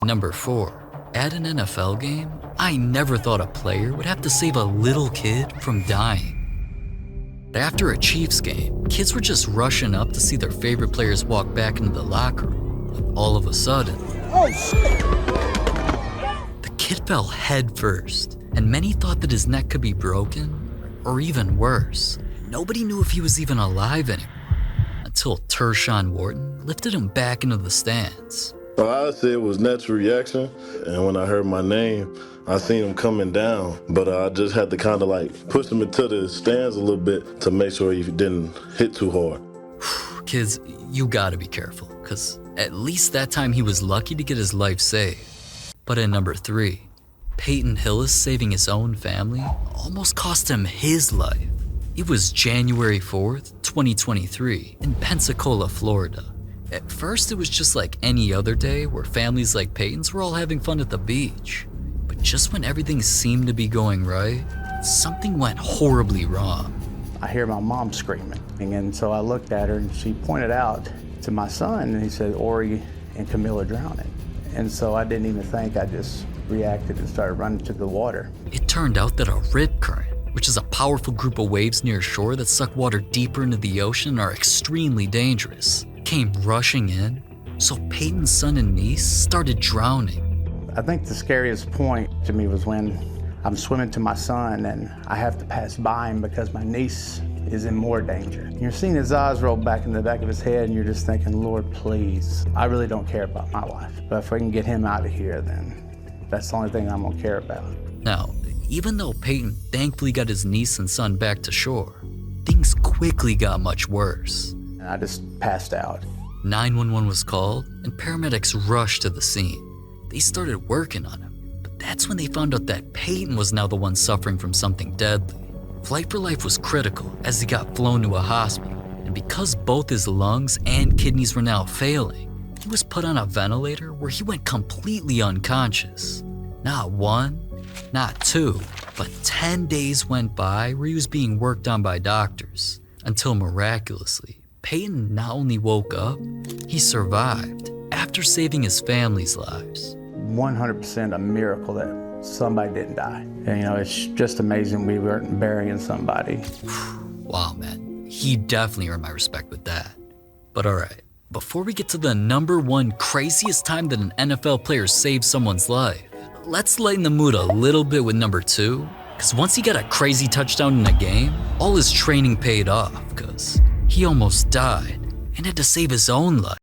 Number 4. At an NFL game, I never thought a player would have to save a little kid from dying. After a Chiefs game, kids were just rushing up to see their favorite players walk back into the locker room. When all of a sudden, Oh shit! the kid fell head first, and many thought that his neck could be broken, or even worse. Nobody knew if he was even alive anymore, until Tershawn Wharton lifted him back into the stands. Well, I said it was natural reaction, and when I heard my name, I seen him coming down, but I just had to kind of like push him into the stands a little bit to make sure he didn't hit too hard. Kids, you gotta be careful, because at least that time he was lucky to get his life saved. But at number 3, Peyton Hillis saving his own family almost cost him his life. It was January 4th, 2023 in Pensacola, Florida. At first, it was just like any other day where families like Peyton's were all having fun at the beach. But just when everything seemed to be going right, something went horribly wrong. I hear my mom screaming, and so I looked at her and she pointed out to my son and he said, Ori and Camilla drowning. And so I didn't even think, I just reacted and started running to the water. It turned out that a rip current, which is a powerful group of waves near shore that suck water deeper into the ocean and are extremely dangerous, came rushing in, so Peyton's son and niece started drowning. I think the scariest point to me was when I'm swimming to my son and I have to pass by him because my niece is in more danger. You're seeing his eyes roll back in the back of his head and you're just thinking, Lord, please. I really don't care about my life, but if we can get him out of here, then that's the only thing I'm gonna care about. Now, even though Peyton thankfully got his niece and son back to shore, things quickly got much worse. And I just passed out. 911 was called and paramedics rushed to the scene. They started working on him, but that's when they found out that Peyton was now the one suffering from something deadly. Flight for life was critical as he got flown to a hospital, and because both his lungs and kidneys were now failing, he was put on a ventilator where he went completely unconscious. Not 1, not 2, but 10 days went by where he was being worked on by doctors, until miraculously, Peyton not only woke up, he survived after saving his family's lives. 100% a miracle that somebody didn't die. And, it's just amazing we weren't burying somebody. Wow, man, he definitely earned my respect with that. But alright, before we get to the number 1 craziest time that an NFL player saved someone's life, let's lighten the mood a little bit with number 2, because once he got a crazy touchdown in a game, all his training paid off, because he almost died and had to save his own life.